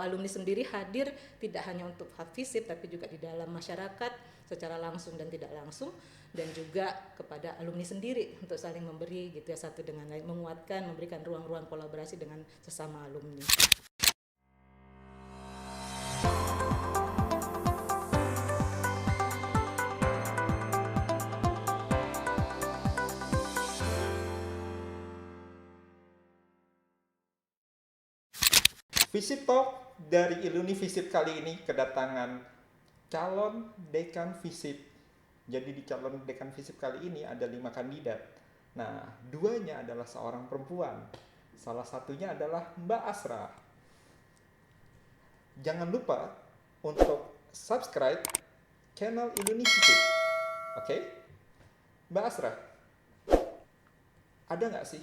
alumni sendiri hadir tidak hanya untuk FISIP tapi juga di dalam masyarakat secara langsung dan tidak langsung, dan juga kepada alumni sendiri untuk saling memberi gitu ya, satu dengan lain, menguatkan, memberikan ruang-ruang kolaborasi dengan sesama alumni. FISIP Talk dari Iluni FISIP kali ini kedatangan calon dekan FISIP. Jadi di calon dekan FISIP kali ini ada 5 kandidat. Nah, 2-nya adalah seorang perempuan. Salah satunya adalah Mbak Asra. Jangan lupa untuk subscribe channel Iluni FISIP. Oke? Mbak Asra, ada nggak sih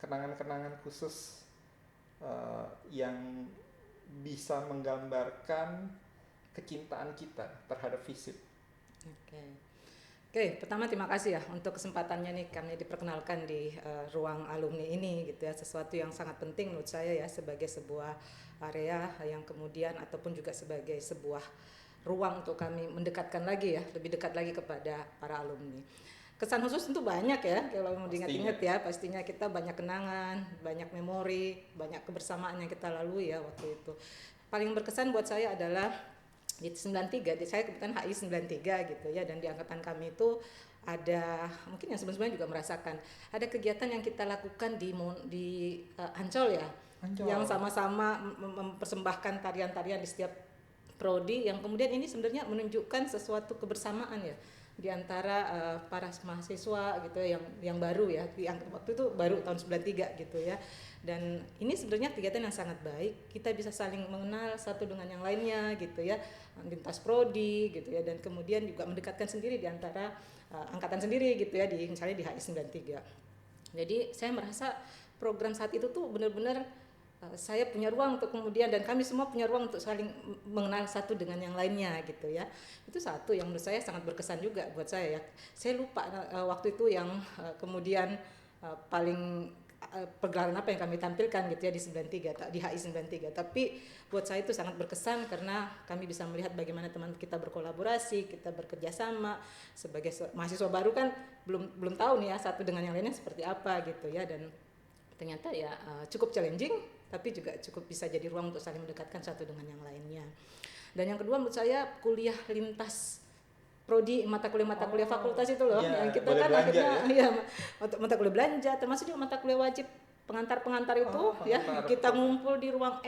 kenangan-kenangan khusus yang bisa menggambarkan kecintaan kita terhadap FISIP? Oke, pertama terima kasih ya untuk kesempatannya nih kami diperkenalkan di ruang alumni ini gitu ya, sesuatu yang sangat penting menurut saya ya, sebagai sebuah area yang kemudian ataupun juga sebagai sebuah ruang untuk kami mendekatkan lagi ya, lebih dekat lagi kepada para alumni. Kesan khusus tentu banyak ya, kalau mau diingat-ingat ya, pastinya kita banyak kenangan, banyak memori, banyak kebersamaan yang kita lalui ya waktu itu. Paling berkesan buat saya adalah di 93, saya kebetulan HI 93 gitu ya, dan di angkatan kami itu ada, mungkin yang sebelum-sebelumnya juga merasakan, ada kegiatan yang kita lakukan di Ancol ya, Ancol. yang sama-sama mempersembahkan tarian-tarian di setiap prodi, yang kemudian ini sebenarnya menunjukkan sesuatu kebersamaan ya di antara para mahasiswa gitu ya, yang baru ya, waktu itu baru tahun 93 gitu ya. Dan ini sebenarnya kegiatan yang sangat baik, kita bisa saling mengenal satu dengan yang lainnya gitu ya, lintas prodi gitu ya, dan kemudian juga mendekatkan sendiri di antara angkatan sendiri gitu ya, di misalnya di HI 93. Jadi saya merasa program saat itu tuh benar-benar saya punya ruang untuk kemudian, dan kami semua punya ruang untuk saling mengenal satu dengan yang lainnya gitu ya. Itu satu yang menurut saya sangat berkesan juga buat saya ya. Saya lupa waktu itu yang kemudian paling pergelaran apa yang kami tampilkan gitu ya di 93, di HI 93, tapi buat saya itu sangat berkesan karena kami bisa melihat bagaimana teman kita berkolaborasi, kita bekerja sama. Sebagai mahasiswa baru kan belum tahu nih ya satu dengan yang lainnya seperti apa gitu ya, dan ternyata ya cukup challenging, tapi juga cukup bisa jadi ruang untuk saling mendekatkan satu dengan yang lainnya. Dan yang kedua menurut saya kuliah lintas prodi, mata kuliah fakultas itu loh, yang kita kan akhirnya ya mata kuliah belanja, termasuk juga mata kuliah wajib pengantar itu ya, kita ngumpul di ruang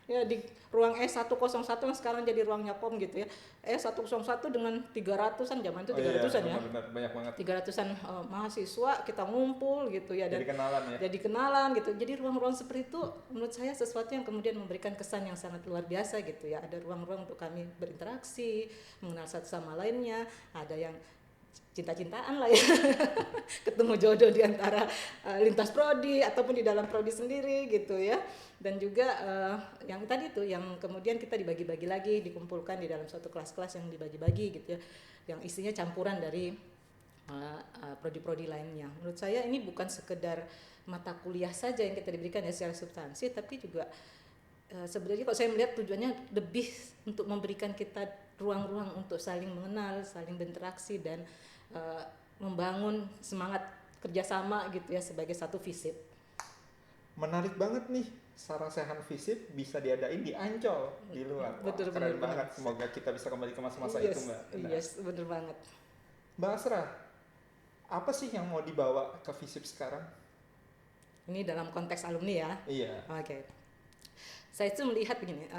ya, di ruang E101 yang sekarang jadi ruangnya POM gitu ya. E101 dengan 300-an, zaman itu 300-an ya. Benar, banyak banget. 300-an mahasiswa kita ngumpul gitu ya, dan jadi kenalan ya. Jadi kenalan gitu. Jadi ruang-ruang seperti itu menurut saya sesuatu yang kemudian memberikan kesan yang sangat luar biasa gitu ya. Ada ruang-ruang untuk kami berinteraksi, mengenal satu sama lainnya, ada yang cinta-cintaan lah ya, ketemu jodoh di antara lintas prodi ataupun di dalam prodi sendiri gitu ya. Dan juga yang tadi tuh yang kemudian kita dibagi-bagi lagi, dikumpulkan di dalam suatu kelas-kelas yang dibagi-bagi gitu ya, yang isinya campuran dari prodi-prodi lainnya. Menurut saya ini bukan sekedar mata kuliah saja yang kita diberikan ya secara substansi, tapi juga sebenarnya kalau saya melihat tujuannya lebih untuk memberikan kita ruang-ruang untuk saling mengenal, saling berinteraksi, dan membangun semangat kerjasama gitu ya sebagai satu FISIP. Menarik banget nih, sarasehan FISIP bisa diadain di Ancol, di luar. Betul, keren banget. Semoga kita bisa kembali ke masa-masa itu, Mbak. Yes, bener banget. Mbak Asra, apa sih yang mau dibawa ke FISIP sekarang? Ini dalam konteks alumni ya? Iya. Oke. Saya itu melihat begini,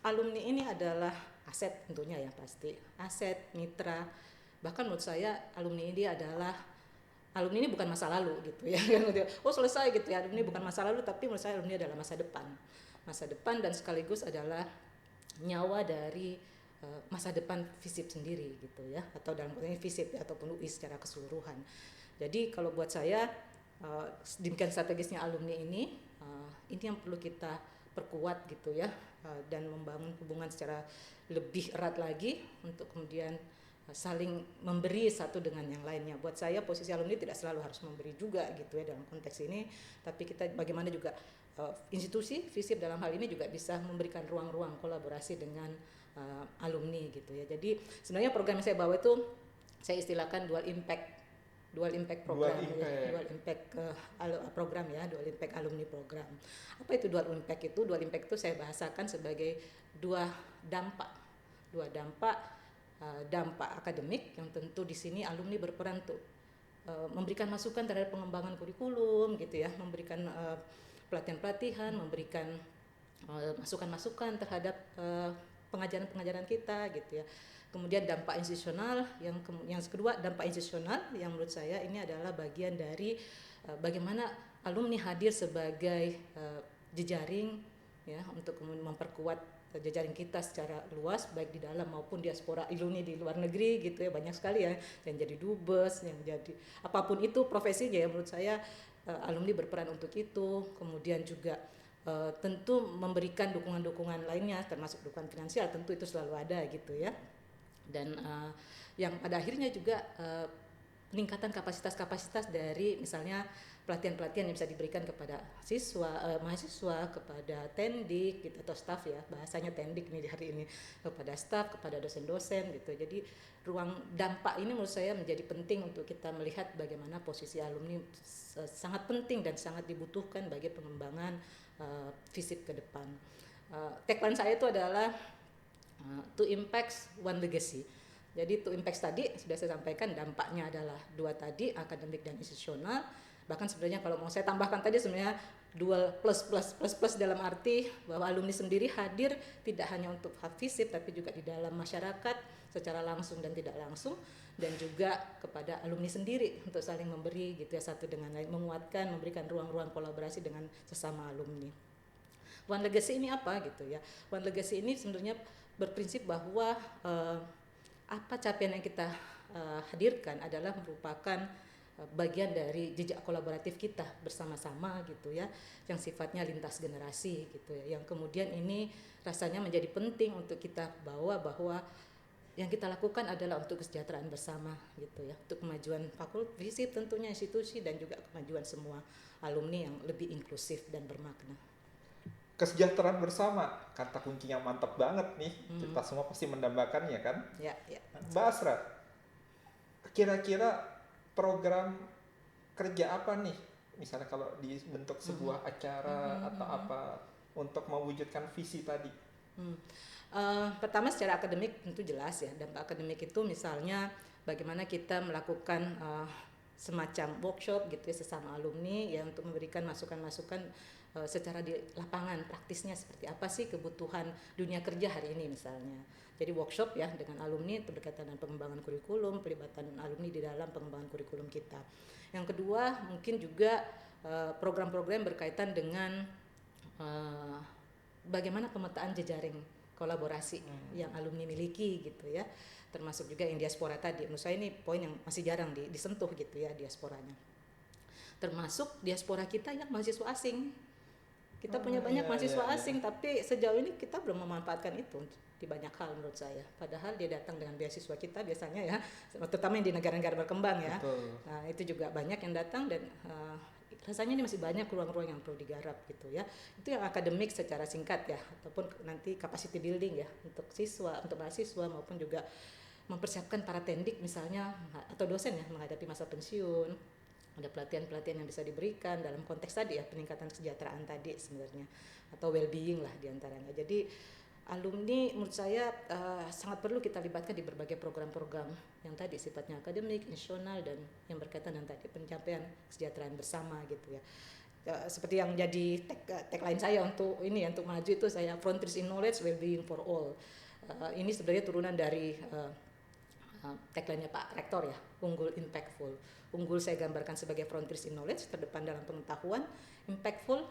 alumni ini adalah aset tentunya ya, pasti. Aset, mitra. Bahkan menurut saya alumni ini bukan masa lalu gitu ya. Oh selesai gitu ya, alumni bukan masa lalu, tapi menurut saya alumni adalah masa depan. Masa depan, dan sekaligus adalah nyawa dari masa depan FISIP sendiri gitu ya, atau dalam konteks FISIP ya, ataupun UI secara keseluruhan. Jadi kalau buat saya demikian strategisnya alumni ini yang perlu kita perkuat gitu ya, dan membangun hubungan secara lebih erat lagi untuk kemudian saling memberi satu dengan yang lainnya. Buat saya posisi alumni tidak selalu harus memberi juga gitu ya dalam konteks ini, tapi kita bagaimana juga institusi FISIP dalam hal ini juga bisa memberikan ruang-ruang kolaborasi dengan alumni gitu ya. Jadi sebenarnya program yang saya bawa itu saya istilahkan dual impact program, dual impact program ya, dual impact alumni program. Apa itu dual impact itu? Dual impact itu saya bahasakan sebagai dua dampak dampak akademik yang tentu di sini alumni berperan untuk memberikan masukan terhadap pengembangan kurikulum gitu ya, memberikan pelatihan-pelatihan, memberikan masukan-masukan terhadap pengajaran-pengajaran kita gitu ya. Kemudian dampak institusional, yang kedua dampak institusional yang menurut saya ini adalah bagian dari bagaimana alumni hadir sebagai jejaring ya untuk memperkuat jejaring kita secara luas baik di dalam maupun diaspora alumni di luar negeri gitu ya, banyak sekali ya yang jadi dubes, yang jadi apapun itu profesinya ya, menurut saya alumni berperan untuk itu. Kemudian juga tentu memberikan dukungan-dukungan lainnya termasuk dukungan finansial, tentu itu selalu ada gitu ya. Dan yang pada akhirnya juga peningkatan kapasitas dari misalnya pelatihan-pelatihan yang bisa diberikan kepada mahasiswa, kepada tendik gitu, atau staff ya, bahasanya tendik nih di hari ini, kepada staff, kepada dosen-dosen gitu. Jadi ruang dampak ini menurut saya menjadi penting untuk kita melihat bagaimana posisi alumni sangat penting dan sangat dibutuhkan bagi pengembangan FISIP ke depan. Tagline saya itu adalah two impacts, one legacy. Jadi two impacts tadi sudah saya sampaikan, dampaknya adalah dua tadi, akademik dan institusional. Bahkan sebenarnya kalau mau saya tambahkan tadi sebenarnya dual plus dalam arti bahwa alumni sendiri hadir tidak hanya untuk FISIP tapi juga di dalam masyarakat secara langsung dan tidak langsung, dan juga kepada alumni sendiri untuk saling memberi gitu ya, satu dengan lain, menguatkan, memberikan ruang-ruang kolaborasi dengan sesama alumni. One legacy ini apa gitu ya? One legacy ini sebenarnya berprinsip bahwa apa capaian yang kita hadirkan adalah merupakan bagian dari jejak kolaboratif kita bersama-sama gitu ya, yang sifatnya lintas generasi gitu ya, yang kemudian ini rasanya menjadi penting untuk kita bawa bahwa yang kita lakukan adalah untuk kesejahteraan bersama gitu ya, untuk kemajuan fakultas FISIP tentunya, institusi, dan juga kemajuan semua alumni yang lebih inklusif dan bermakna. Kesejahteraan bersama, kata kuncinya mantap banget nih. Kita semua pasti mendambakannya kan? Ya. Mbak Asra, kira-kira program kerja apa nih? Misalnya kalau dibentuk sebuah acara atau apa untuk mewujudkan visi tadi? Pertama secara akademik tentu jelas ya, dampak akademik itu misalnya bagaimana kita melakukan semacam workshop gitu ya sesama alumni ya, untuk memberikan masukan-masukan secara di lapangan praktisnya seperti apa sih kebutuhan dunia kerja hari ini misalnya. Jadi workshop ya dengan alumni itu berkaitan dengan pengembangan kurikulum, pelibatan alumni di dalam pengembangan kurikulum kita. Yang kedua mungkin juga program-program berkaitan dengan bagaimana pemetaan jejaring kolaborasi yang alumni miliki gitu ya, termasuk juga yang diaspora tadi. Menurut saya ini poin yang masih jarang disentuh gitu ya, diasporanya. Termasuk diaspora kita yang mahasiswa asing. Kita punya banyak mahasiswa asing, tapi sejauh ini kita belum memanfaatkan itu di banyak hal menurut saya. Padahal dia datang dengan beasiswa kita biasanya ya, terutama yang di negara-negara berkembang ya. Betul. Nah, itu juga banyak yang datang dan rasanya ini masih banyak ruang-ruang yang perlu digarap gitu ya. Itu yang akademik secara singkat ya, ataupun nanti capacity building ya untuk siswa, untuk mahasiswa, maupun juga mempersiapkan para tendik misalnya atau dosen ya menghadapi masa pensiun. Ada pelatihan-pelatihan yang bisa diberikan dalam konteks tadi ya, peningkatan kesejahteraan tadi sebenarnya, atau well-being lah diantaranya. Jadi alumni menurut saya sangat perlu kita libatkan di berbagai program-program yang tadi sifatnya akademik, institusional, dan yang berkaitan dengan tadi pencapaian kesejahteraan bersama gitu ya. Seperti yang jadi tagline saya untuk ini ya, untuk maju itu saya Frontiers in Knowledge, Well-being for All. Ini sebenarnya turunan dari tagline-nya Pak Rektor ya, unggul impactful. Unggul saya gambarkan sebagai frontiers in knowledge, terdepan dalam pengetahuan. Impactful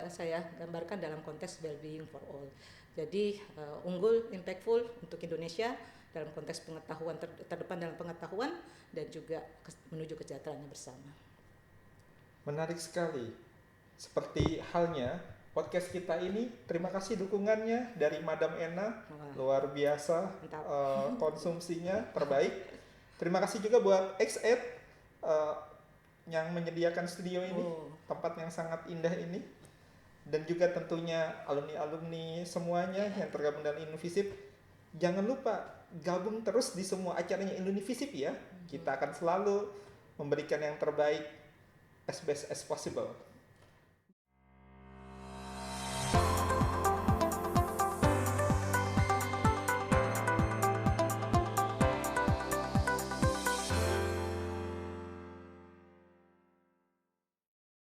saya gambarkan dalam konteks well-being for all. Jadi unggul, impactful untuk Indonesia dalam konteks pengetahuan, terdepan dalam pengetahuan, dan juga menuju kesejahteraan bersama. Menarik sekali. Seperti halnya podcast kita ini, terima kasih dukungannya dari Madam Ena. Luar biasa konsumsinya terbaik. Terima kasih juga buat X8 yang menyediakan studio ini, tempat yang sangat indah ini. dan juga tentunya alumni-alumni semuanya yang tergabung dalam Ilunivisip, jangan lupa gabung terus di semua acaranya Ilunivisip ya. Kita akan selalu memberikan yang terbaik as best as possible.